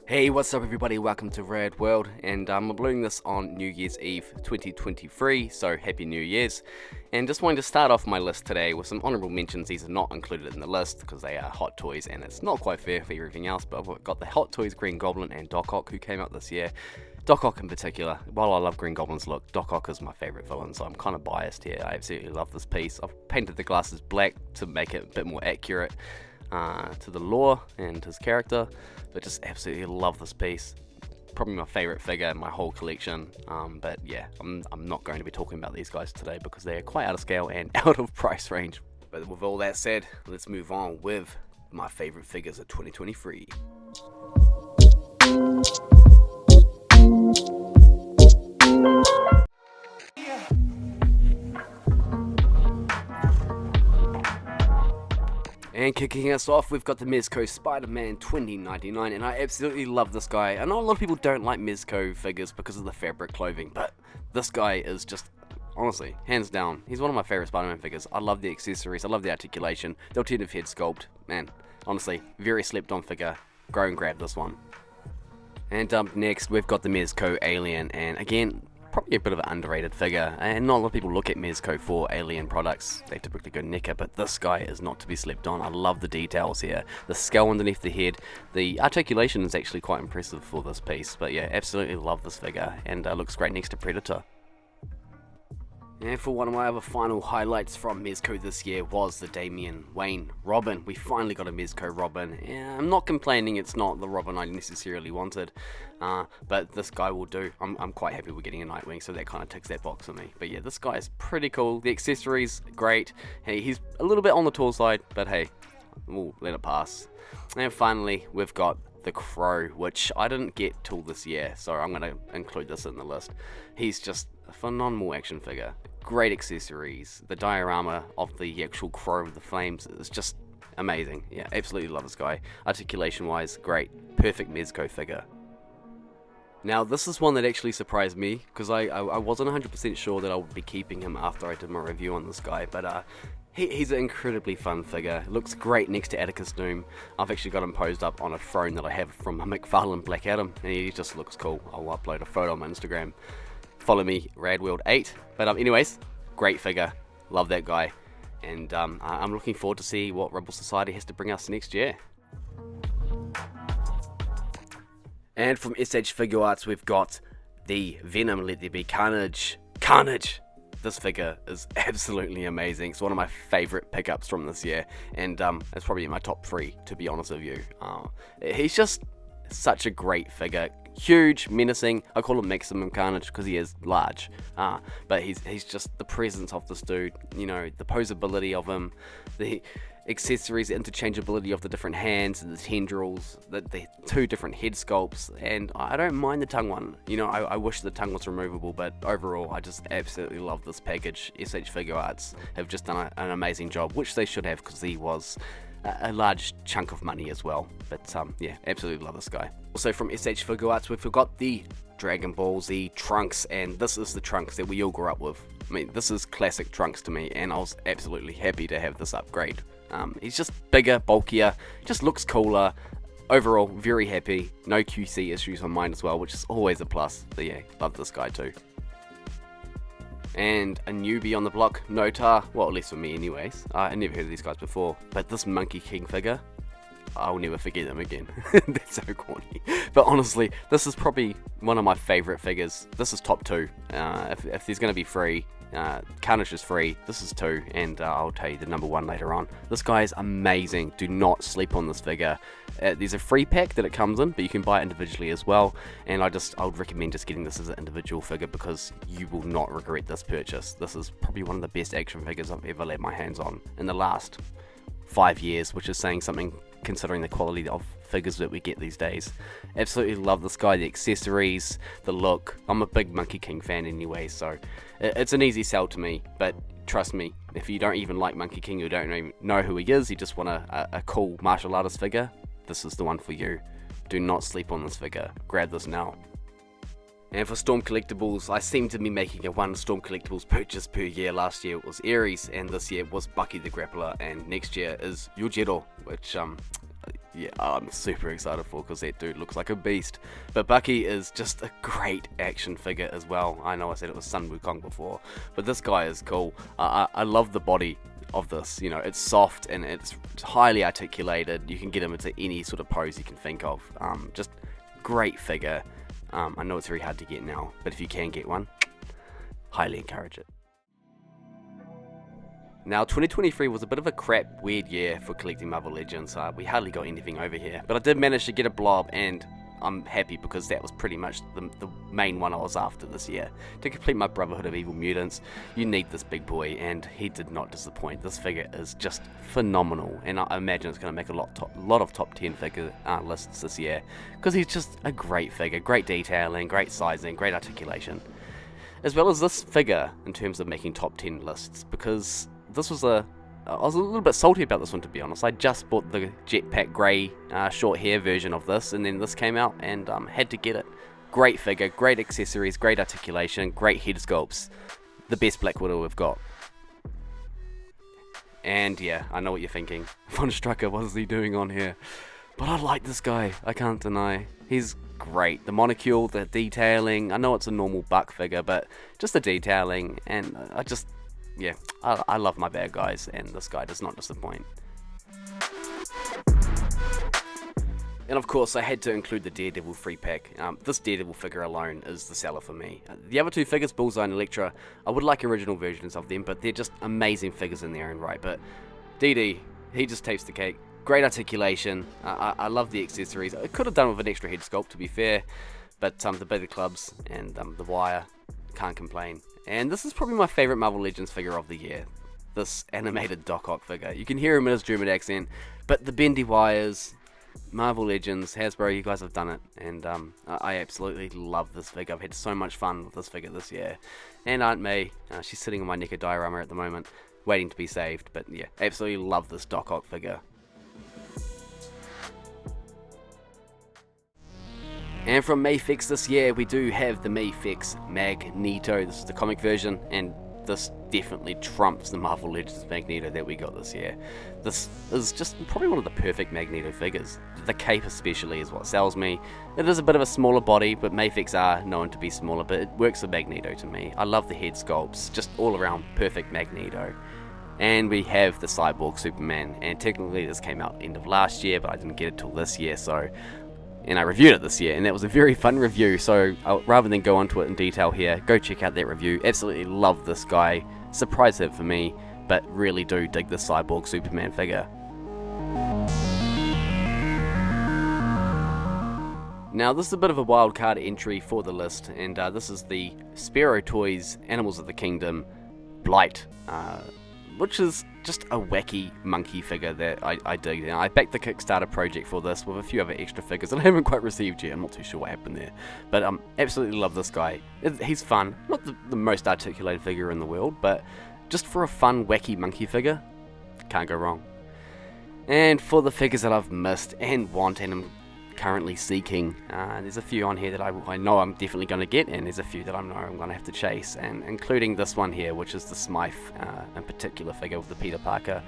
Hey, what's up everybody, welcome to Radworld, and I'm uploading this on New Year's Eve 2023, so Happy New Year's. And just wanting to start off my list today with some honourable mentions. These are not included in the list because they are Hot Toys and it's not quite fair for everything else, but I've got the Hot Toys Green Goblin and Doc Ock who came out this year. Doc Ock in particular, while I love Green Goblin's look, Doc Ock is my favourite villain, so I'm kind of biased here. I absolutely love this piece. I've painted the glasses black to make it a bit more accurate to the lore and his character, but just absolutely love this piece. Probably my favourite figure in my whole collection, but yeah, I'm not going to be talking about these guys today because they are quite out of scale and out of price range. But with all that said, let's move on with my favourite figures of 2023. And kicking us off, we've got the Mezco Spider-Man 2099, and I absolutely love this guy. I know a lot of people don't like Mezco figures because of the fabric clothing, but this guy is just, honestly, hands down, he's one of my favourite Spider-Man figures. I love the accessories, I love the articulation, the alternative head sculpt, man, honestly, very slept on figure. Go and grab this one. And up next, we've got the Mezco Alien, and again, probably a bit of an underrated figure, and not a lot of people look at Mezco for alien products. They typically go NECA, but this guy is not to be slept on. I love the details here. The skull underneath the head, the articulation is actually quite impressive for this piece, but yeah, absolutely love this figure, and looks great next to Predator. And for one of my other final highlights from Mezco this year was the Damian Wayne Robin. We finally got a Mezco Robin. Yeah, I'm not complaining, it's not the Robin I necessarily wanted, but this guy will do. I'm quite happy we're getting a Nightwing, so that kind of ticks that box for me. But yeah, this guy is pretty cool. The accessories, great. Hey, he's a little bit on the tall side, but hey, we'll let it pass. And finally, we've got the Crow, which I didn't get till this year, so I'm going to include this in the list. He's just a phenomenal action figure. Great accessories. The diorama of the actual Crow with the flames is just amazing. Yeah, absolutely love this guy. Articulation wise, great. Perfect Mezco figure. Now this is one that actually surprised me because I wasn't 100% sure that I would be keeping him after I did my review on this guy, but he's an incredibly fun figure. Looks great next to Atticus Doom. I've actually got him posed up on a throne that I have from McFarlane Black Adam, and he just looks cool. I'll upload a photo on my Instagram. Follow me, Radworld8. But anyways, great figure. Love that guy. And I'm looking forward to see what Rebel Society has to bring us next year. And from SH Figure Arts, we've got the Venom Let There Be Carnage. Carnage! This figure is absolutely amazing. It's one of my favourite pickups from this year. And it's probably in my top 3, to be honest with you. He's just such a great figure. Huge, menacing. I call him Maximum Carnage because he is large, but he's just the presence of this dude, you know, the posability of him, the accessories, the interchangeability of the different hands and the tendrils, the 2 different head sculpts, and I don't mind the tongue one. You know, I wish the tongue was removable, but overall I just absolutely love this package. SH Figure Arts have just done an amazing job, which they should have because he was a large chunk of money as well. But yeah, absolutely love this guy. Also from SH Figure Arts, we've got the Dragon Ball Z Trunks, and this is the Trunks that we all grew up with. I mean, this is classic Trunks to me, and I was absolutely happy to have this upgrade. He's just bigger, bulkier, just looks cooler. Overall, very happy. No QC issues on mine as well, which is always a plus. But yeah, love this guy too. And a newbie on the block, Notar, well, at least for me anyways. I never heard of these guys before, but this Monkey King figure, I'll never forget them again. That's so corny. But honestly, this is probably one of my favourite figures. This is top 2. If there's going to be free, Carnage is free, this is 2, and I'll tell you the number 1 later on. This guy is amazing. Do not sleep on this figure. There's a free pack that it comes in, but you can buy it individually as well, and I would recommend just getting this as an individual figure because you will not regret this purchase. This is probably one of the best action figures I've ever laid my hands on in the last 5 years, which is saying something considering the quality of figures that we get these days. Absolutely love this guy, the accessories, the look. I'm a big Monkey King fan anyway, so it's an easy sell to me, but trust me, if you don't even like Monkey King, you don't even know who he is, you just want a cool martial artist figure, this is the one for you. Do not sleep on this figure. Grab this now. And for Storm Collectibles, I seem to be making a 1 Storm Collectibles purchase per year. Last year it was Ares, and this year was Bucky the Grappler, and next year is Yujiro, which yeah, I'm super excited for, because that dude looks like a beast. But Bucky is just a great action figure as well. I know I said it was Sun Wukong before, but this guy is cool. I love the body of this. You know, it's soft and it's highly articulated. You can get him into any sort of pose you can think of. Just great figure. I know it's very hard to get now, but if you can get one, highly encourage it. Now, 2023 was a bit of a crap, weird year for collecting Marvel Legends. We hardly got anything over here, but I did manage to get a blob, and I'm happy because that was pretty much the main one I was after this year. To complete my Brotherhood of Evil Mutants, you need this big boy, and he did not disappoint. This figure is just phenomenal, and I imagine it's going to make a lot of top 10 figure lists this year, because he's just a great figure, great detailing, great sizing, great articulation. As well as this figure in terms of making top 10 lists, because this was I was a little bit salty about this one, to be honest. I just bought the Jetpack Grey short hair version of this, and then this came out, and had to get it. Great figure, great accessories, great articulation, great head sculpts. The best Black Widow we've got. And yeah, I know what you're thinking. Von Strucker, what is he doing on here? But I like this guy, I can't deny. He's great. The monocule, the detailing, I know it's a normal buck figure, but just the detailing, and I love my bad guys, and this guy does not disappoint. And of course, I had to include the Daredevil free pack. This Daredevil figure alone is the seller for me. The other two figures, Bullseye and Elektra, I would like original versions of them, but they're just amazing figures in their own right. But DD, he just takes the cake. Great articulation. I love the accessories. I could have done with an extra head sculpt, to be fair, but the beta clubs and the wire, can't complain. And this is probably my favourite Marvel Legends figure of the year. This animated Doc Ock figure. You can hear him in his German accent, but the bendy wires, Marvel Legends, Hasbro, you guys have done it. And I absolutely love this figure. I've had so much fun with this figure this year. And Aunt May, she's sitting on my NECA diorama at the moment, waiting to be saved. But yeah, absolutely love this Doc Ock figure. And from Mayfix this year, we do have the Mayfix Magneto. This is the comic version, and this definitely trumps the Marvel Legends Magneto that we got this year. This is just probably one of the perfect Magneto figures. The cape especially is what sells me. It is a bit of a smaller body, but Mayfix are known to be smaller, but it works with Magneto to me. I love the head sculpts, just all around perfect Magneto. And we have the Cyborg Superman, and technically this came out end of last year, but I didn't get it till this year, and I reviewed it this year, and that was a very fun review, so rather than go onto it in detail here, go check out that review. Absolutely love this guy. Surprise hit for me, but really do dig the Cyborg Superman figure. Now, this is a bit of a wild card entry for the list, and this is the Sparrow Toys Animals of the Kingdom Blight, which is just a wacky monkey figure that I dig. Now, I backed the Kickstarter project for this with a few other extra figures that I haven't quite received yet. I'm not too sure what happened there. But absolutely love this guy. He's fun. Not the most articulated figure in the world, but just for a fun, wacky monkey figure, can't go wrong. And for the figures that I've missed and want and I'm currently seeking, there's a few on here that I know I'm definitely going to get, and there's a few that I know I'm going to have to chase, and including this one here, which is the Smythe in particular figure with the Peter Parker.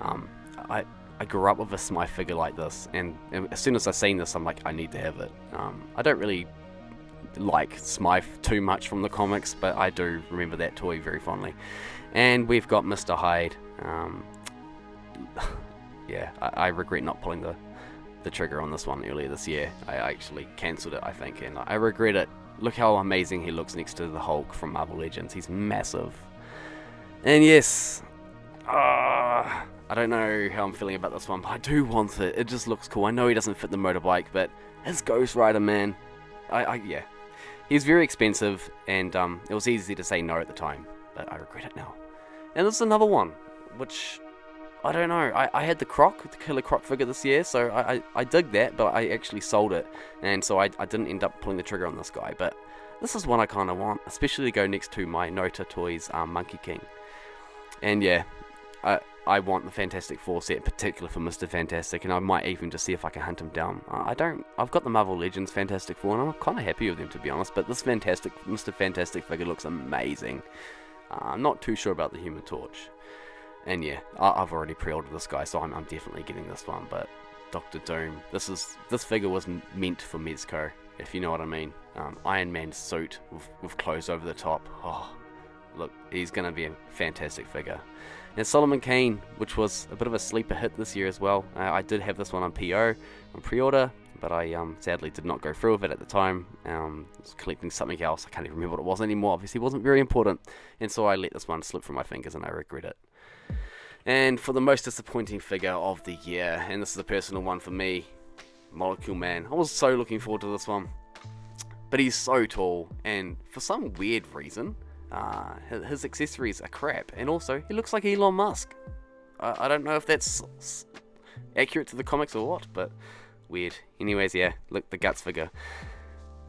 I grew up with a Smythe figure like this, and as soon as I seen this, I'm like, I need to have it. I don't really like Smythe too much from the comics, but I do remember that toy very fondly. And we've got Mr. Hyde. Yeah, I regret not pulling the trigger on this one earlier this year. I actually cancelled it, I think, and I regret it. Look how amazing he looks next to the Hulk from Marvel Legends. He's massive. And yes, I don't know how I'm feeling about this one, but I do want it. It just looks cool. I know he doesn't fit the motorbike, but his Ghost Rider, man, yeah. He's very expensive, and it was easy to say no at the time, but I regret it now. And this is another one, which I don't know. I had the Killer Croc figure this year, so I dig that, but I actually sold it, and so I didn't end up pulling the trigger on this guy. But this is one I kind of want, especially to go next to my Nota Toys Monkey King. And yeah, I want the Fantastic Four set in particular for Mr. Fantastic, and I might even just see if I can hunt him down. I've got the Marvel Legends Fantastic Four, and I'm kind of happy with them, to be honest, but this Mr. Fantastic figure looks amazing. I'm not too sure about the Human Torch. And yeah, I've already pre-ordered this guy, so I'm definitely getting this one. But Dr. Doom. This figure was meant for Mezco, if you know what I mean. Iron Man suit with clothes over the top. Oh, look, he's going to be a fantastic figure. And Solomon Kane, which was a bit of a sleeper hit this year as well. I did have this one on PO, on pre-order, but I sadly did not go through with it at the time. I was collecting something else. I can't even remember what it was anymore. Obviously, it wasn't very important. And so I let this one slip from my fingers, and I regret it. And for the most disappointing figure of the year, and this is a personal one for me, Molecule Man. I was so looking forward to this one. But he's so tall, and for some weird reason, his accessories are crap. And also, he looks like Elon Musk. I don't know if that's accurate to the comics or what, but weird. Anyways, yeah, look, the Guts figure.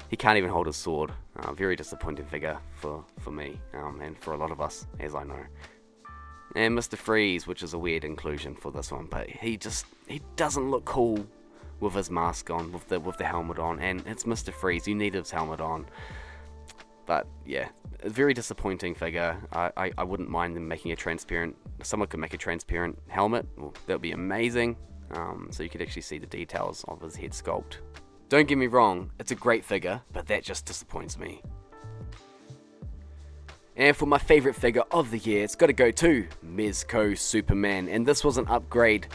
He can't even hold his sword. Very disappointing figure for me, and for a lot of us, as I know. And Mr. Freeze, which is a weird inclusion for this one, but he doesn't look cool with his mask on, with the helmet on, and it's Mr. Freeze. You need his helmet on. But yeah, a very disappointing figure. I wouldn't mind them making a transparent. Someone could make a transparent helmet. Well, that would be amazing. So you could actually see the details of his head sculpt. Don't get me wrong, it's a great figure, but that just disappoints me. And for my favourite figure of the year, it's got to go to Mezco Superman. And this was an upgrade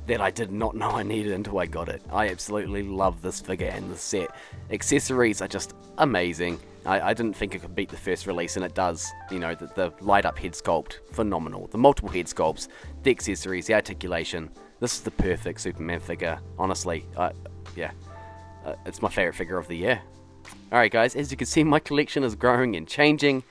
that I did not know I needed until I got it. I absolutely love this figure and the set. Accessories are just amazing. I didn't think it could beat the first release, and it does. You know, the light up head sculpt, phenomenal. The multiple head sculpts, the accessories, the articulation. This is the perfect Superman figure, honestly. It's my favourite figure of the year. Alright guys, as you can see, my collection is growing and changing,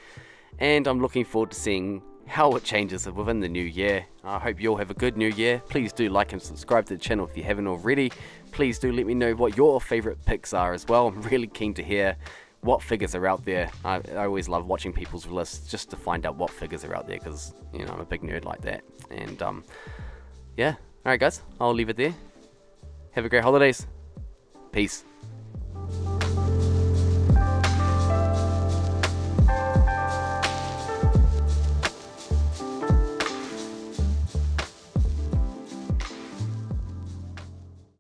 and I'm looking forward to seeing how it changes within the new year. I hope you all have a good new year. Please do like and subscribe to the channel if you haven't already. Please do let me know what your favourite picks are as well. I'm really keen to hear what figures are out there. I always love watching people's lists just to find out what figures are out there, because, you know, I'm a big nerd like that. And yeah, alright guys, I'll leave it there. Have a great holidays. Peace.